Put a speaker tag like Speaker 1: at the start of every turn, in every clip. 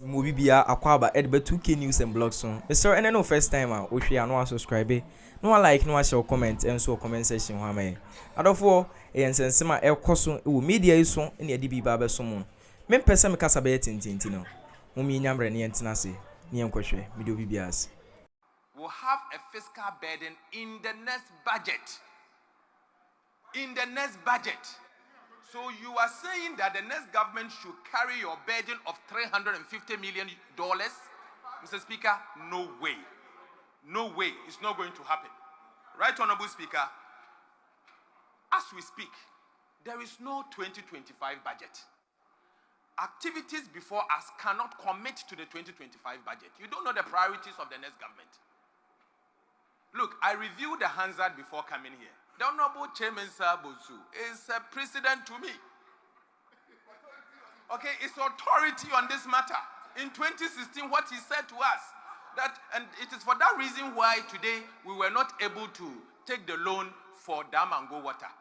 Speaker 1: Movie bia akwaba edbe 2K news and blogs so. Mr. And no first time ah we share no subscribe. No like no share comment and so comment section ho am. Adofo ensensema ekoso e media yi so na yedi bi ba be so mo. Me pese me kasa be tintinti no. Mo mi nyamre ne entina se. Ne enkohwe me do bibias.
Speaker 2: Will have a fiscal burden in the next budget. In the next budget. So you are saying that the next government should carry your burden of $350 million? Mr. Speaker, no way. No way. It's not going to happen. Right, Honorable Speaker, as we speak, there is no 2025 budget. Activities before us cannot commit to the 2025 budget. You don't know the priorities of the next government. Look, I reviewed the Hansard before coming here. The Honorable Chairman Sabosu is a precedent to me. Okay, it's authority on this matter. In 2016, what he said to us, and it is for that reason why today we were not able to take the loan for Dam and Go Water.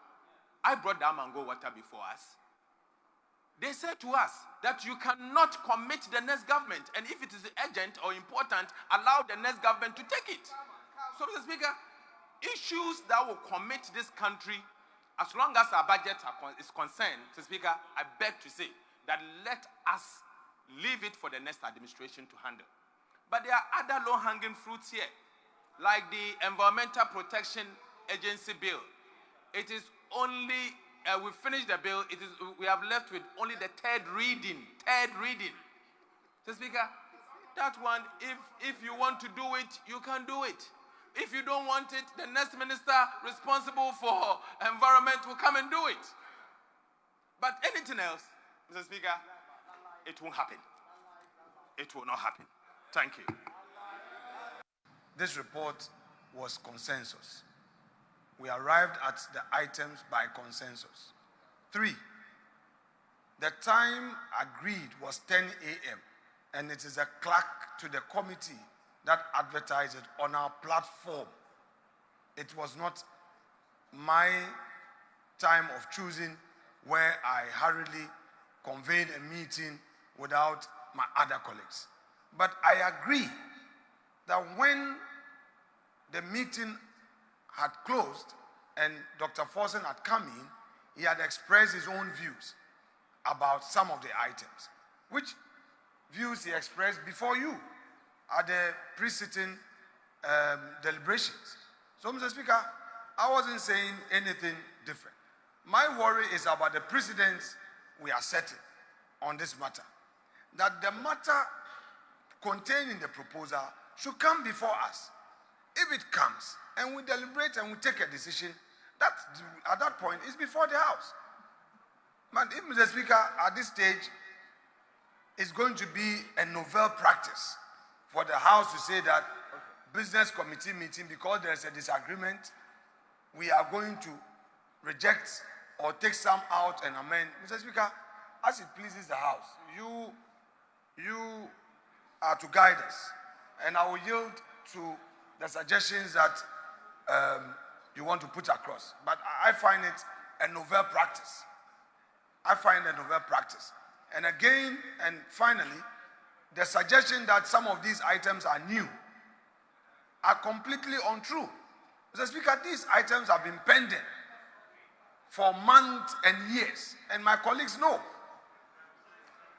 Speaker 2: I brought Dam and Go Water before us. They said to us that you cannot commit the next government, and if it is urgent or important, allow the next government to take it. So, Mr. Speaker, issues that will commit this country, as long as our budget is concerned, Mr. Speaker, I beg to say that let us leave it for the next administration to handle. But there are other low-hanging fruits here, like the Environmental Protection Agency bill. It is only, we finished the bill, we have left with only the third reading. Mr. Speaker, that one, if you want to do it, you can do it. If you don't want it, the next minister responsible for environment will come and do it. But anything else, Mr. Speaker, it won't happen. It will not happen. Thank you.
Speaker 3: This report was consensus. We arrived at the items by consensus. 3, the time agreed was 10 a.m. and it is a clerk to the committee that advertised it on our platform. It was not my time of choosing where I hurriedly convened a meeting without my other colleagues. But I agree that when the meeting had closed and Dr. Forsen had come in, he had expressed his own views about some of the items, which views he expressed before you at the pre-sitting deliberations. So, Mr. Speaker, I wasn't saying anything different. My worry is about the precedents we are setting on this matter. That the matter contained in the proposal should come before us. If it comes and we deliberate and we take a decision, that at that point is before the House. But if, Mr. Speaker, at this stage, it's going to be a novel practice for the House to say that business committee meeting, because there's a disagreement, we are going to reject or take some out and amend. Mr. Speaker, as it pleases the House, you are to guide us, and I will yield to the suggestions that you want to put across. But I find it a novel practice. And again, and finally, the suggestion that some of these items are new are completely untrue. Mr. Speaker, these items have been pending for months and years, and my colleagues know.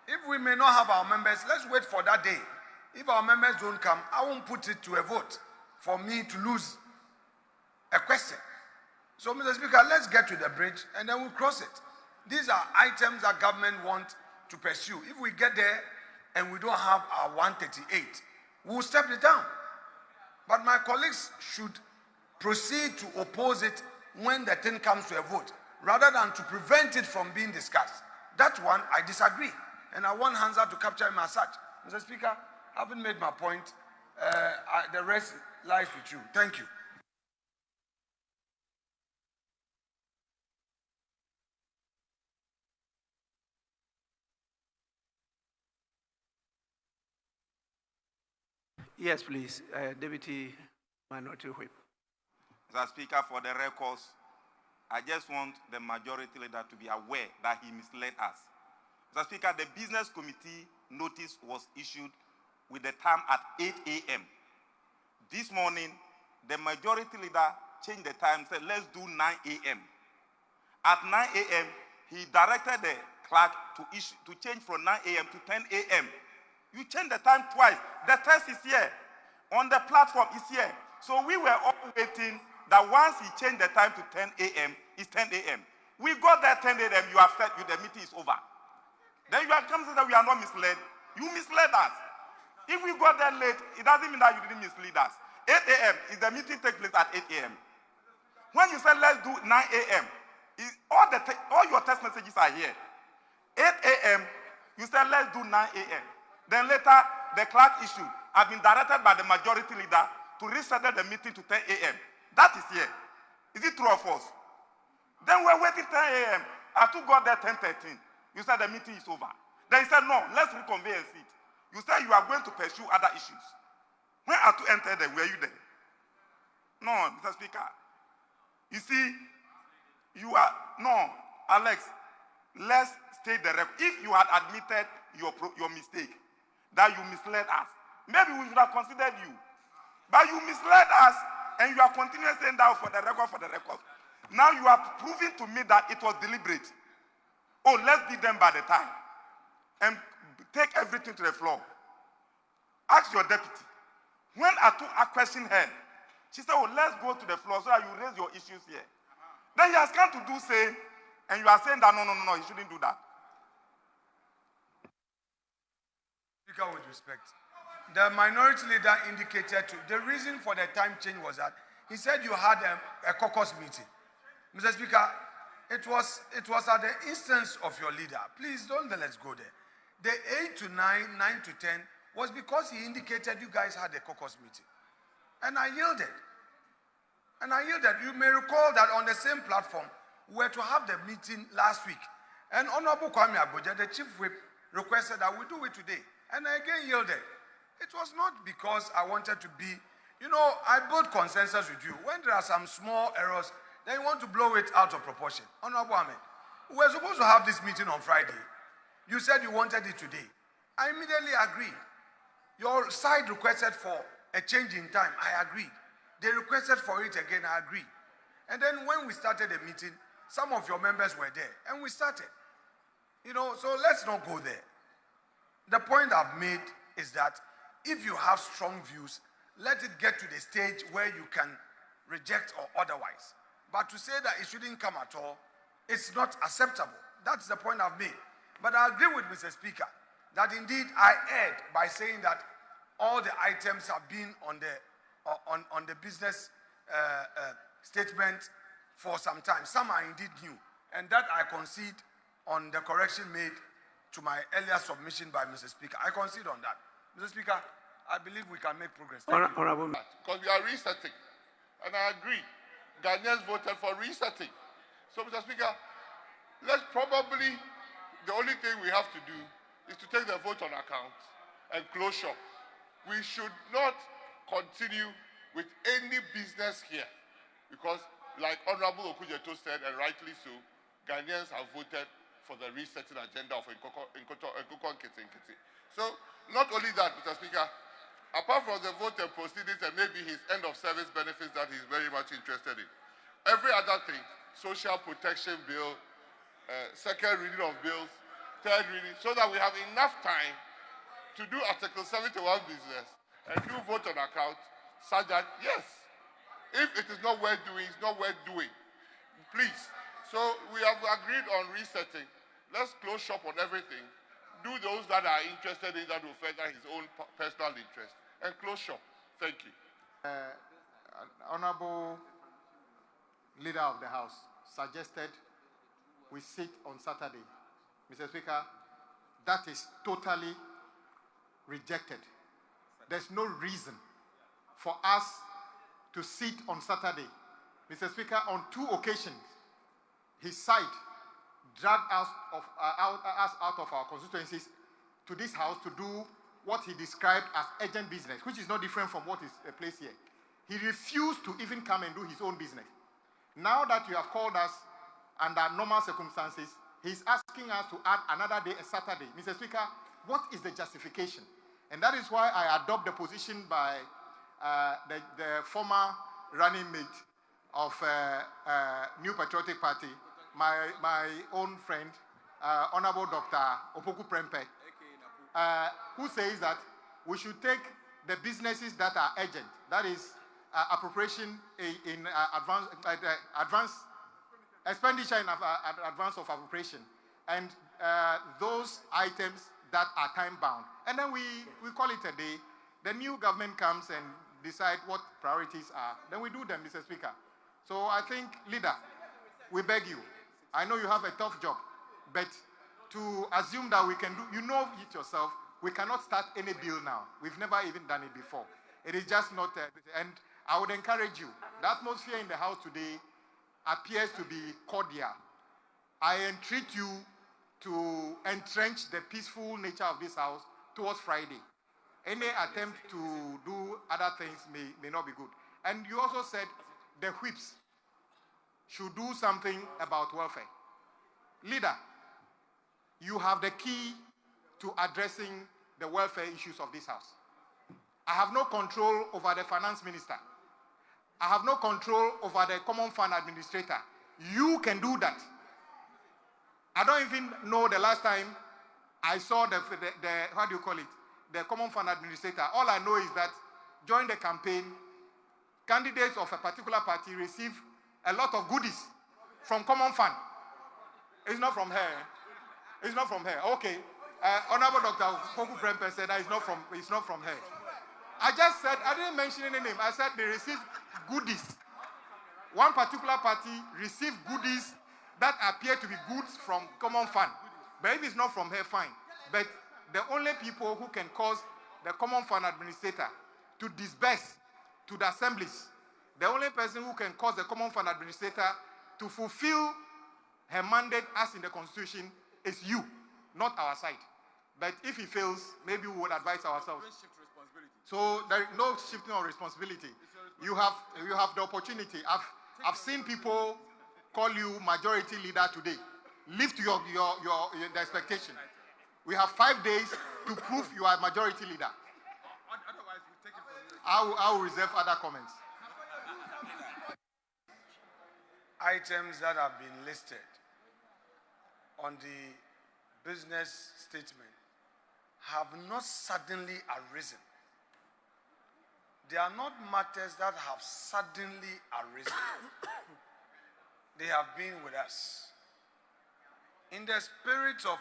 Speaker 3: If we may not have our members, let's wait for that day. If our members don't come, I won't put it to a vote for me to lose a question. So, Mr. Speaker, let's get to the bridge and then we'll cross it. These are items that government want to pursue. If we get there and we don't have our 138, we'll step it down. But my colleagues should proceed to oppose it when the thing comes to a vote, rather than to prevent it from being discussed. That one, I disagree. And I want Hansa to capture him as such. Mr. Speaker, having made my point, the rest lies with you. Thank you.
Speaker 4: Yes, please. Deputy Minority Whip.
Speaker 5: Mr. Speaker, for the records, I just want the majority leader to be aware that he misled us. Mr. Speaker, the business committee notice was issued with the time at 8 a.m. This morning, the majority leader changed the time, said, let's do 9 a.m. At 9 a.m., he directed the clerk to change from 9 a.m. to 10 a.m. You changed the time twice. The test is here. On the platform is here. So we were all waiting that once he changed the time to 10 a.m., it's 10 a.m. We got there 10 a.m., you have said the meeting is over. Then you have come to say that we are not misled. You misled us. If we got there late, it doesn't mean that you didn't mislead us. 8 a.m. is the meeting take place at 8 a.m. When you said let's do 9 a.m., all your text messages are here. 8 a.m., you said let's do 9 a.m. Then later, the clerk issued, have been directed by the majority leader to reschedule the meeting to 10 a.m. That is here. Is it true or false? Then we're waiting 10 a.m. I too got there 10:13. You said the meeting is over. Then he said, no, let's reconvene and sit. You said you are going to pursue other issues. When Atu entered there, were you there? No, Mr. Speaker. You see, Alex, let's state the record. If you had admitted your mistake, that you misled us, maybe we should have considered you. But you misled us, and you are continuing saying that for the record. Now you are proving to me that it was deliberate. Oh, let's beat them by the time. And take everything to the floor. Ask your deputy. When I questioned her, she said, oh, let's go to the floor so that you raise your issues here. Then he has come to do say, and you are saying that no, he shouldn't do that.
Speaker 3: Speaker, with respect, the minority leader indicated the reason for the time change was that he said you had a caucus meeting. Mr. Speaker, it was at the instance of your leader. Please don't let's go there. The 8 to 9, 9 to 10 was because he indicated you guys had a caucus meeting. And I yielded. You may recall that on the same platform, we were to have the meeting last week. And Honorable Kwame Agbodja, the chief whip, requested that we do it today. And I again yielded. It was not because I wanted to be, I built consensus with you. When there are some small errors, then you want to blow it out of proportion. Honorable Ahmed, we were supposed to have this meeting on Friday. You said you wanted it today. I immediately agreed. Your side requested for a change in time. I agreed. They requested for it again. I agreed. And then when we started the meeting, some of your members were there. And we started. So let's not go there. The point I've made is that if you have strong views, let it get to the stage where you can reject or otherwise. But to say that it shouldn't come at all, it's not acceptable. That's the point I've made. But I agree with Mr. Speaker that indeed I erred by saying that all the items have been on the business statement for some time. Some are indeed new. And that I concede on the correction made to my earlier submission by Mr. Speaker. I concede on that. Mr. Speaker, I believe we can make progress.
Speaker 4: Honorable.
Speaker 6: Because we are resetting. And I agree. Ghanaians voted for resetting. So, Mr. Speaker, let's probably, the only thing we have to do is to take the vote on account and close shop. We should not continue with any business here because, like Honorable Okujeto said, and rightly so, Ghanaians have voted for the resetting agenda of Nkoko Nkiti. So, not only that, Mr. Speaker, apart from the vote and proceedings and maybe his end of service benefits that he's very much interested in, every other thing, social protection bill, second reading of bills, third reading, so that we have enough time to do Article 71 business and do vote on account, such that, yes, if it is not worth doing, it's not worth doing. Please. So we have agreed on resetting. Let's close shop on everything. Do those that are interested in that will further his own personal interest. And close shop. Thank you.
Speaker 7: Honorable Leader of the House suggested we sit on Saturday. Mr. Speaker, that is totally rejected. There's no reason for us to sit on Saturday. Mr. Speaker, on 2 occasions, his side dragged us out of our constituencies to this house to do what he described as urgent business, which is not different from what is placed here. He refused to even come and do his own business. Now that you have called us under normal circumstances, he's asking us to add another day, a Saturday. Mr. Speaker, what is the justification? And that is why I adopt the position by the former running mate of New Patriotic Party, my own friend, Honorable Dr. Opoku Prempeh, who says that we should take the businesses that are urgent, that is appropriation in advance expenditure in advance of appropriation, and those items that are time bound. And then we call it a day. The new government comes and decide what priorities are. Then we do them, Mr. Speaker. So I think, leader, we beg you. I know you have a tough job, but to assume that we can do, you know it yourself, we cannot start any bill now. We've never even done it before. It is just not, and I would encourage you. The atmosphere in the House today appears to be cordial. I entreat you to entrench the peaceful nature of this House towards Friday. Any attempt to do other things may not be good. And you also said the whips should do something about welfare. Leader, you have the key to addressing the welfare issues of this House. I have no control over the finance minister. I have no control over the common fund administrator. You can do that. I don't even know the last time I saw the how do you call it, the common fund administrator. All I know is that during the campaign, candidates of a particular party receive a lot of goodies from common fund. It's not from her. It's not from her. Okay. Honorable Dr. Poku Prempeh said that it's not from her. I just said, I didn't mention any name. I said they receive goodies. One particular party received goodies that appear to be goods from common fund. But if it's not from her, fine. But the only people who can cause the common fund administrator to disburse to the assemblies, the only person who can cause the common fund administrator to fulfill her mandate as in the Constitution is you, not our side. But if he fails, maybe we would advise ourselves. So there is no shifting of responsibility. You have the opportunity. I've seen people call you majority leader today. Live to the expectation. We have 5 days to prove you are majority leader.
Speaker 6: Otherwise, we take it from you.
Speaker 7: I will reserve other comments.
Speaker 3: Items that have been listed on the business statement have not suddenly arisen. They are not matters that have suddenly arisen. They have been with us. In the spirit of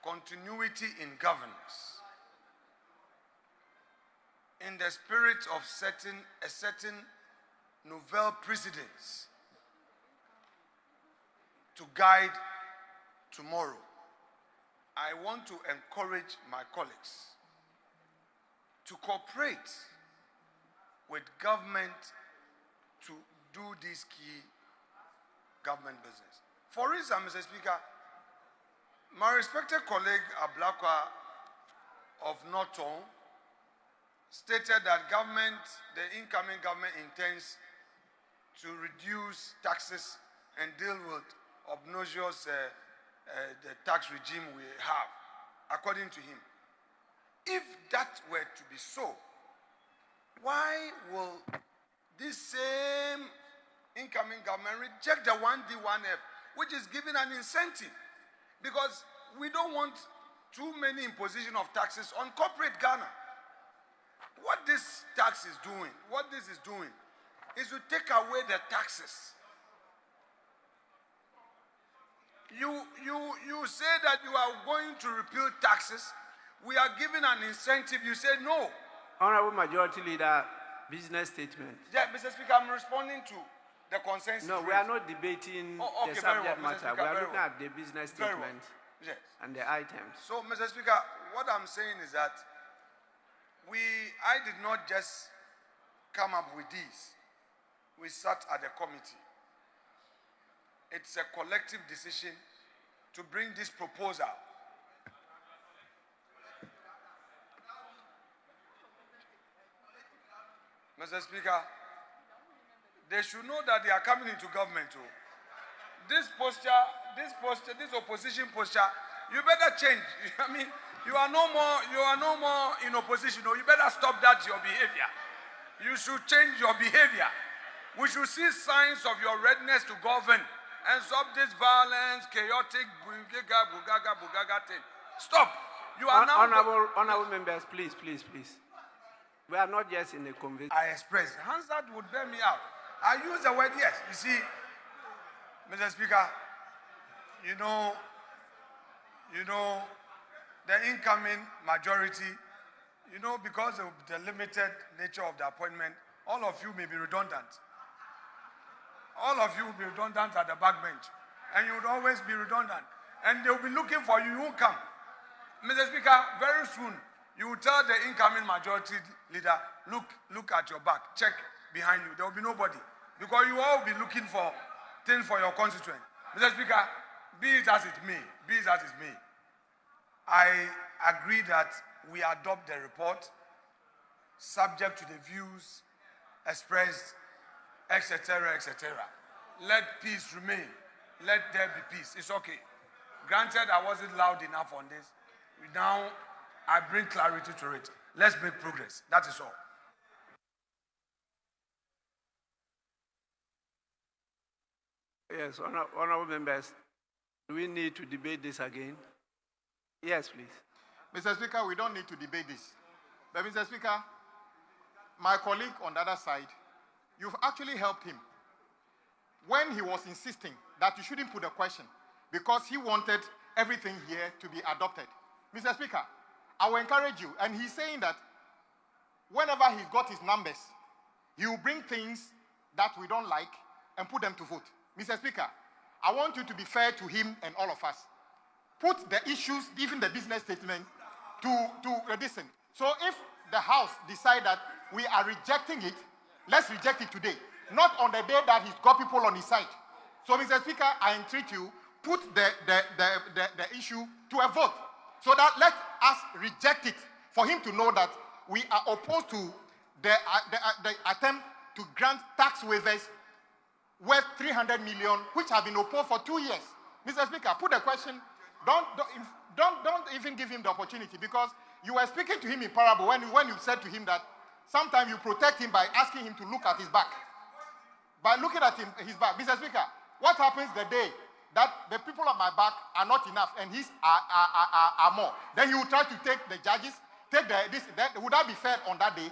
Speaker 3: continuity in governance, in the spirit of a certain novel precedence to guide tomorrow, I want to encourage my colleagues to cooperate with government to do this key government business. For instance, Mr. Speaker, my respected colleague Ablakwa of n0t stated that the incoming government intends to reduce taxes and deal with obnoxious the tax regime we have, according to him. If that were to be so, why will this same incoming government reject the 1D1F, which is giving an incentive? Because we don't want too many imposition of taxes on corporate Ghana. What this tax is doing, is to take away the taxes. You say that you are going to repeal taxes. We are giving an incentive. You say no.
Speaker 4: Honorable Majority Leader, business statement.
Speaker 3: Yeah, Mr. Speaker, I'm responding to the consensus.
Speaker 4: No, we are not debating the subject matter. We are looking at the business statement and the items.
Speaker 3: So, Mr. Speaker, what I'm saying is that I did not just come up with these. We sat at the committee. It's a collective decision to bring this proposal. Mr. Speaker, they should know that they are coming into government too. This opposition posture, you better change. I mean, You are no more in opposition. You better stop that your behavior. You should change your behavior. We should see signs of your readiness to govern and stop this violence, chaotic, bugaga thing. Stop. You are
Speaker 4: Honorable members, please. We are not just in a conversation.
Speaker 3: I express. Hansard would bear me out. I use the word yes. You see, Mr. Speaker, you know, the incoming majority, because of the limited nature of the appointment, all of you may be redundant. All of you will be redundant at the backbench. And you would always be redundant. And they will be looking for you. You won't come. Mr. Speaker, very soon, you will tell the incoming majority leader, look at your back. Check behind you. There will be nobody. Because you all will be looking for things for your constituent. Mr. Speaker, be it as it may, I agree that we adopt the report subject to the views expressed, etc., etc. Let peace remain. Let there be peace. It's okay. Granted, I wasn't loud enough on this. Now, I bring clarity to it. Let's make progress. That is all.
Speaker 4: Yes, honorable members, do we need to debate this again? Yes, please.
Speaker 7: Mr. Speaker, we don't need to debate this. But Mr. Speaker, my colleague on the other side, you've actually helped him when he was insisting that you shouldn't put a question because he wanted everything here to be adopted. Mr. Speaker, I will encourage you, and he's saying that whenever he's got his numbers, he will bring things that we don't like and put them to vote. Mr. Speaker, I want you to be fair to him and all of us. Put the issues, even the business statement, to listen. So if the House decide that we are rejecting it, let's reject it today. Not on the day that he's got people on his side. So, Mr. Speaker, I entreat you, put the issue to a vote. So that let us reject it for him to know that we are opposed to the attempt to grant tax waivers worth 300 million, which have been opposed for 2 years. Mr. Speaker, put the question. Don't even give him the opportunity because you were speaking to him in parable when you said to him that sometimes you protect him by asking him to look at his back. By looking at his back. Mr. Speaker, what happens the day that the people at my back are not enough and his are more? Then you will try to take the judges, would that be fair on that day?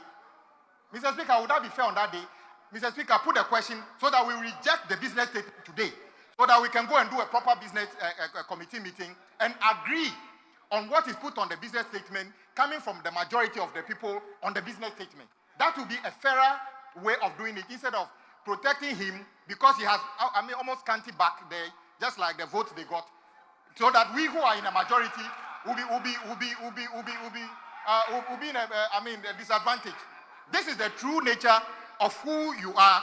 Speaker 7: Mr. Speaker, would that be fair on that day? Mr. Speaker, put a question so that we reject the business statement today, so that we can go and do a proper business committee meeting and agree on what is put on the business statement coming from the majority of the people on the business statement. That will be a fairer way of doing it instead of protecting him because he has, almost scanty back there, just like the votes they got, so that we who are in a majority will be in a disadvantage. This is the true nature of who you are.